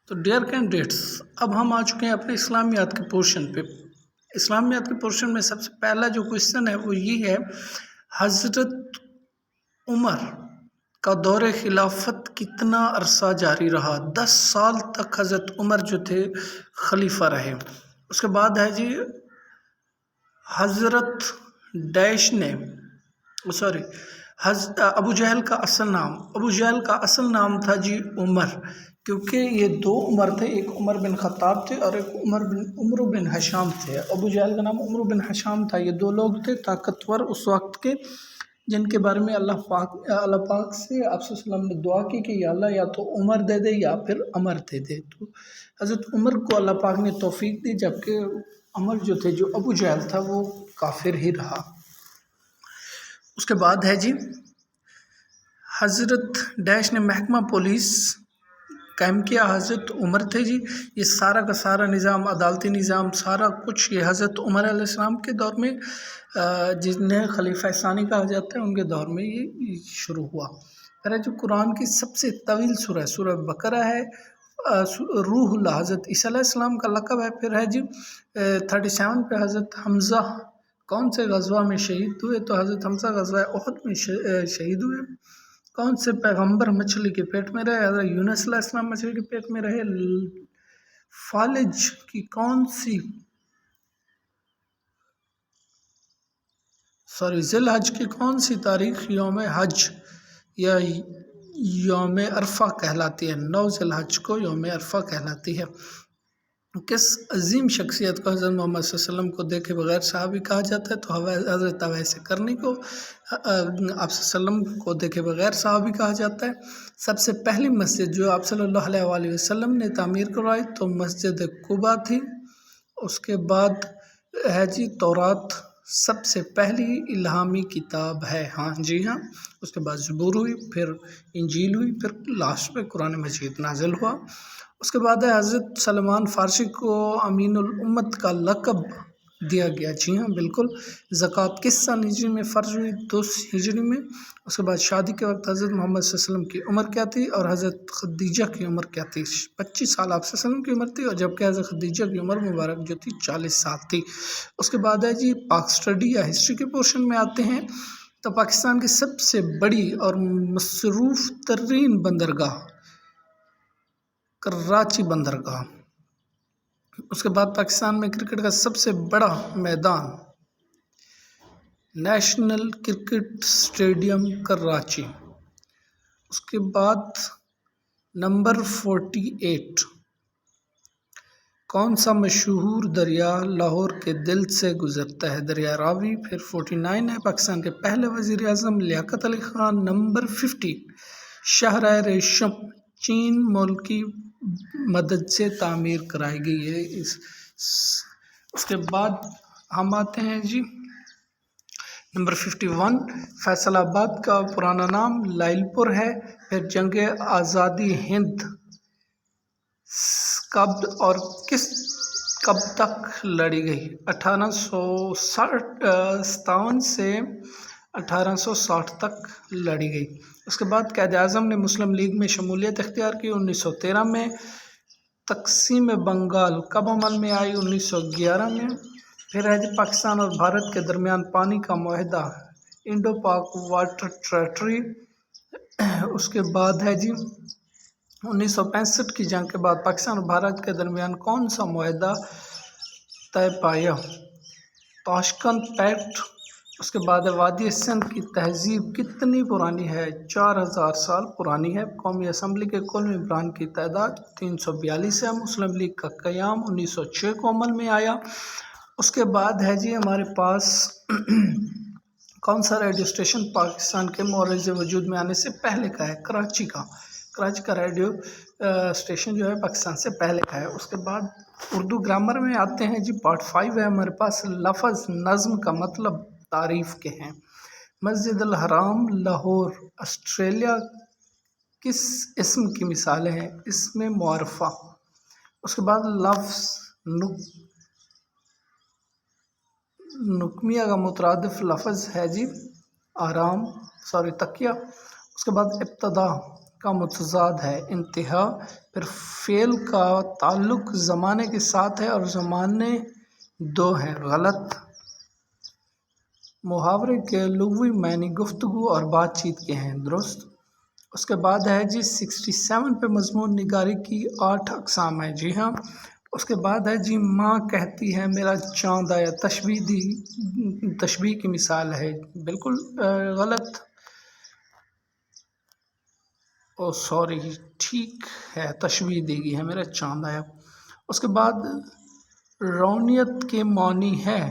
تو dear candidates, اب ہم آ چکے ہیں اپنے اسلامیات کے پورشن پہ۔ اسلامیات کے پورشن میں سب سے پہلا جو کوشچن ہے وہ یہ ہے، حضرت عمر کا دور خلافت کتنا عرصہ جاری رہا؟ 10 سال تک حضرت عمر جو تھے خلیفہ رہے۔ اس کے بعد ہے جی حضرت ڈیش نے ابو جہل کا اصل نام تھا جی عمر، کیونکہ یہ دو عمر تھے، ایک عمر بن خطاب تھے اور ایک عمر بن حشام تھے۔ ابو جہل کا نام عمر بن حشام تھا۔ یہ دو لوگ تھے طاقتور اس وقت کے، جن کے بارے میں اللہ پاک سے آپ صلی اللہ علیہ وسلم نے دعا کی کہ یا اللہ یا تو عمر دے دے یا پھر عمر دے دے۔ تو حضرت عمر کو اللہ پاک نے توفیق دی، جبکہ عمر جو تھے، جو ابو جہل تھا، وہ کافر ہی رہا۔ اس کے بعد ہے جی حضرت ڈیش نے محکمہ پولیس قائم کیا، حضرت عمر تھے جی۔ یہ سارا کا سارا نظام، عدالتی نظام، سارا کچھ یہ حضرت عمر علیہ السلام کے دور میں، جنہیں خلیفہ ثانی کہا جاتا ہے، ان کے دور میں یہ شروع ہوا۔ پھر جو قرآن کی سب سے طویل سورہ، سورہ بقرہ ہے، روح اللہ حضرت عیسیٰ علیہ السلام کا لقب ہے۔ پھر ہے جی 37 پہ حضرت حمزہ کون سے غزوہ میں شہید ہوئے؟ تو حضرت حمزہ غزوہ احد میں شہید ہوئے۔ کون سے پیغمبر مچھلی کے پیٹ میں رہے؟ حضرت یونس علیہ السلام مچھلی کے پیٹ میں رہے۔ فالج کی ذی الحج کی کون سی تاریخ یوم حج یا یوم عرفہ کہلاتی ہے؟ 9 ذی الحج کو یوم عرفہ کہلاتی ہے۔ کس عظیم شخصیت کو حضرت محمد صلی اللہ علیہ وسلم کو دیکھے بغیر صحابی کہا جاتا ہے؟ تو حضرت اویس کرنی کو آپ صلی اللہ علیہ وسلم کو دیکھے بغیر صحابی کہا جاتا ہے۔ سب سے پہلی مسجد جو آپ صلی اللہ علیہ وسلم نے تعمیر کروائی تو مسجد قباء تھی۔ اس کے بعد ہے جی تورات سب سے پہلی الہامی کتاب ہے، ہاں جی ہاں۔ اس کے بعد زبور ہوئی، پھر انجیل ہوئی، پھر لاسٹ پہ قرآن مجید نازل ہوا۔ اس کے بعد ہے حضرت سلمان فارسی کو امین الامت کا لقب دیا گیا، جی ہاں بالکل۔ زکوٰۃ کس سال ہجری میں فرض ہوئی؟ 2 ہجری میں۔ اس کے بعد شادی کے وقت حضرت محمد صلی اللہ علیہ وسلم کی عمر کیا تھی اور حضرت خدیجہ کی عمر کیا تھی؟ 25 سال آپ صلی اللہ علیہ وسلم کی عمر تھی، اور جبکہ حضرت خدیجہ کی عمر مبارک جو تھی 40 سال تھی۔ اس کے بعد ہے جی پاک اسٹڈی یا ہسٹری کے پورشن میں آتے ہیں۔ تو پاکستان کی سب سے بڑی اور مصروف ترین بندرگاہ کراچی بندرگاہ۔ اس کے بعد پاکستان میں کرکٹ کا سب سے بڑا میدان نیشنل کرکٹ اسٹیڈیم کراچی۔ اس کے بعد نمبر 48 کون سا مشہور دریا لاہور کے دل سے گزرتا ہے؟ دریا راوی۔ پھر 49 ہے پاکستان کے پہلے وزیر اعظم لیاقت علی خان۔ نمبر 50 شاہراہ ریشم چین ملک کی مدد سے تعمیر کرائی گئی ہے۔ اس کے بعد ہم آتے ہیں جی نمبر 51 فیصل آباد کا پرانا نام لائل پور ہے۔ پھر جنگ آزادی ہند کب اور کب تک لڑی گئی؟ 1857 سے 1860 تک لڑی گئی۔ اس کے بعد قائد اعظم نے مسلم لیگ میں شمولیت اختیار کی 1913 میں۔ تقسیم بنگال کب عمل میں آئی؟ 1911 میں۔ پھر ہے جی پاکستان اور بھارت کے درمیان پانی کا معاہدہ انڈو پاک واٹر ٹریٹی۔ اس کے بعد ہے جی 1965 کی جنگ کے بعد پاکستان اور بھارت کے درمیان کون سا معاہدہ طے پایا؟ تاشکنت پیکٹ۔ اس کے بعد وادی سندھ کی تہذیب کتنی پرانی ہے؟ 4000 سال پرانی ہے۔ قومی اسمبلی کے کل ممبران کی تعداد 342 ہے۔ مسلم لیگ کا قیام 1906 کو عمل میں آیا۔ اس کے بعد ہے جی ہمارے پاس کون سا ریڈیو اسٹیشن پاکستان کے معرض وجود میں آنے سے پہلے کا ہے؟ کراچی کا ریڈیو اسٹیشن جو ہے پاکستان سے پہلے کا ہے۔ اس کے بعد اردو گرامر میں آتے ہیں جی پارٹ 5 ہے ہمارے پاس۔ لفظ نظم کا مطلب تعریف کے ہیں۔ مسجد الحرام لاہور آسٹریلیا کس اسم کی مثالیں ہیں؟ اسم معرفہ۔ اس کے بعد لفظ نکمیہ کا مترادف لفظ ہے جی تکیہ۔ اس کے بعد ابتدا کا متضاد ہے انتہا۔ پھر پھر فعل کا تعلق زمانے کے ساتھ ہے اور زمانے دو ہیں، غلط۔ محاورے کے لغوی معنی گفتگو اور بات چیت کے ہیں، درست۔ اس کے بعد ہے جی 67 پہ مضمون نگاری کی 8 اقسام ہیں، جی ہاں۔ اس کے بعد ہے جی ماں کہتی ہے میرا چاند آیا، تشبیہ کی مثال ہے، بالکل غلط۔ او سوری، ٹھیک ہے، تشبیہ دی گئی ہے، میرا چاند آیا۔ اس کے بعد رونیت کے معنی ہے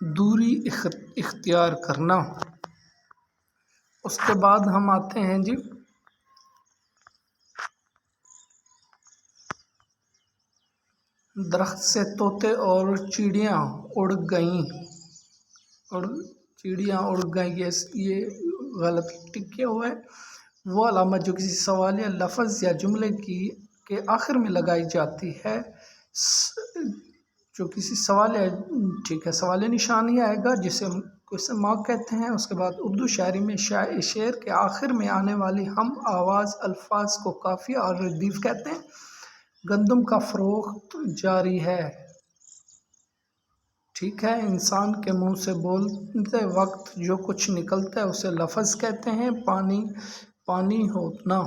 دوری اختیار کرنا۔ اس کے بعد ہم آتے ہیں جی درخت سے طوطے اور چڑیاں اڑ گئیں، یہ غلط ٹک کیا ہوا ہے۔ وہ علامت جو کسی سوالیہ لفظ یا جملے کے آخر میں لگائی جاتی ہے، جو کسی سوالیہ، ٹھیک ہے، سوالیہ نشان ہی آئے گا جسے ماں کہتے ہیں۔ اس کے بعد اردو شاعری میں شعر کے آخر میں آنے والی ہم آواز الفاظ کو قافیہ اور ردیف کہتے ہیں۔ گندم کا فروخت جاری ہے، ٹھیک ہے۔ انسان کے منہ سے بولتے وقت جو کچھ نکلتا ہے اسے لفظ کہتے ہیں، پانی ہونا۔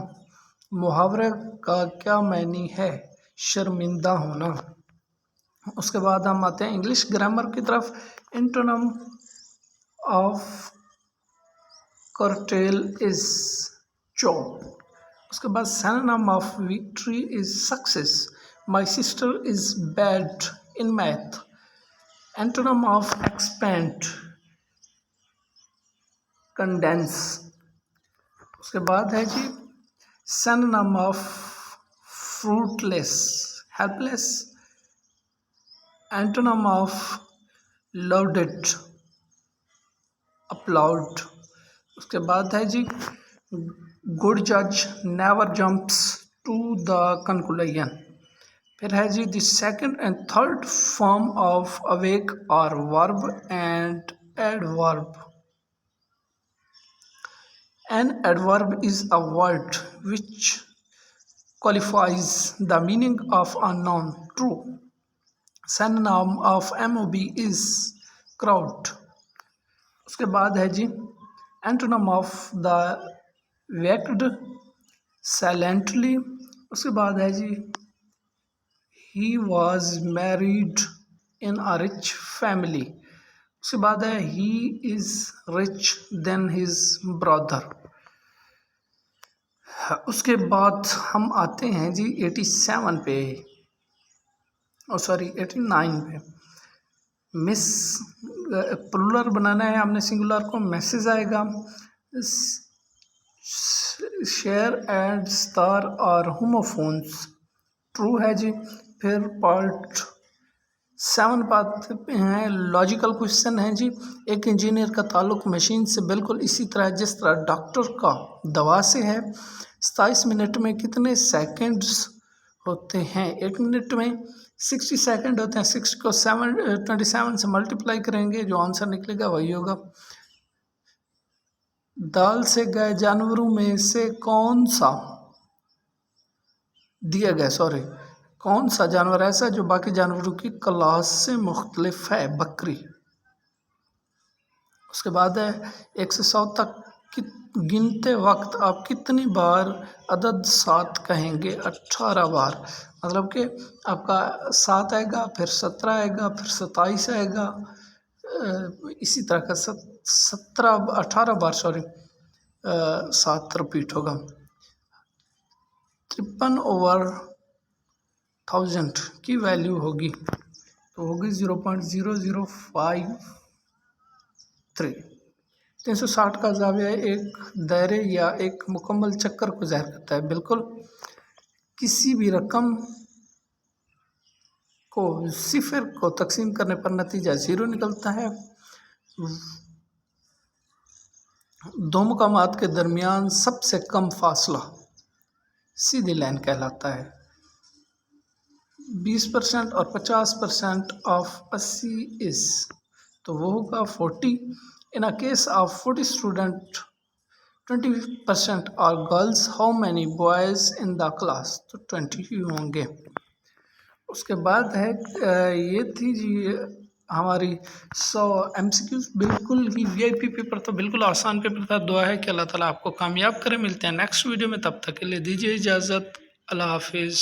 محاورے کا کیا معنی ہے؟ شرمندہ ہونا۔ اس کے بعد ہم آتے ہیں انگلش گرامر کی طرف۔ اینٹونیم آف کرٹیل از چوپ۔ اس کے بعد synonym of victory is success. My sister is bad in math. Antonym of expand, condense. اس کے بعد ہے جی synonym of fruitless, helpless. Antonym of loaded, unloaded. اس کے بعد ہے جی گڈ جج never jumps to the conclusion. پھر ہے جی the second and third form of awake are verb and adverb. An adverb is a word which qualifies the meaning of a noun, true. Synonym of mob is crowd۔ اس کے بعد ہے جی antonym of the waked، silently۔ اس کے بعد ہے جی he was married in a rich family۔ اس کے بعد ہے he is rich than his brother۔ اس کے بعد ہم آتے ہیں جی 87 پہ، 89 پہ۔ مس پلورل بنانا ہے ہم نے سنگولر کو، میسز آئے گا۔ شیئر اینڈ ستار اور ہوموفونز، ٹرو ہے جی۔ پھر پارٹ 7 بات پہ ہیں لاجیکل کوشچن ہیں جی۔ ایک انجینئر کا تعلق مشین سے بالکل اسی طرح جس طرح ڈاکٹر کا دوا سے ہے۔ 27 منٹ میں کتنے سیکنڈز ہوتے ہیں؟ 1 منٹ میں 60 سیکنڈ ہوتے ہیں۔ 60 کو 27 سے ملٹیپلائی کریں گے، جو آنسر نکلے گا وہی ہوگا۔ دال سے گئے جانوروں میں سے کون سا جانور ایسا جو باقی جانوروں کی کلاس سے مختلف ہے؟ بکری۔ اس کے بعد ہے 1 سے 100 تک گنتے وقت آپ کتنی بار عدد 7 کہیں گے؟ 18 بار۔ مطلب کہ آپ کا 7 آئے گا، پھر 17 آئے گا، پھر 27 آئے گا، اسی طرح کا 18 بار 7 رپیٹ ہوگا۔ 53/1000 کی ویلیو ہوگی تو ہوگی 0.0053۔ 360 کا زاویہ ایک دائرے یا ایک مکمل چکر کو ظاہر کرتا ہے، بالکل۔ کسی بھی رقم کو 0 کو تقسیم کرنے پر نتیجہ 0 نکلتا ہے۔ دو مقامات کے درمیان سب سے کم فاصلہ سیدھی لائن کہلاتا ہے۔ 20% اور 50% آف 80 تو وہ ہوگا 40۔ ان a case of 40 students 20% are girls. How many boys in the class? تو 20 ہی ہوں گے. اس کے بعد ہے یہ تھی جی ہماری 100 MCQs. بالکل ہی VIP پیپر تھا، بالکل آسان پیپر تھا. دعا ہے کہ اللہ تعالیٰ آپ کو کامیاب کرے. ملتے ہیں نیکسٹ ویڈیو میں، تب تک کے لیے دیجیے اجازت. اللہ حافظ.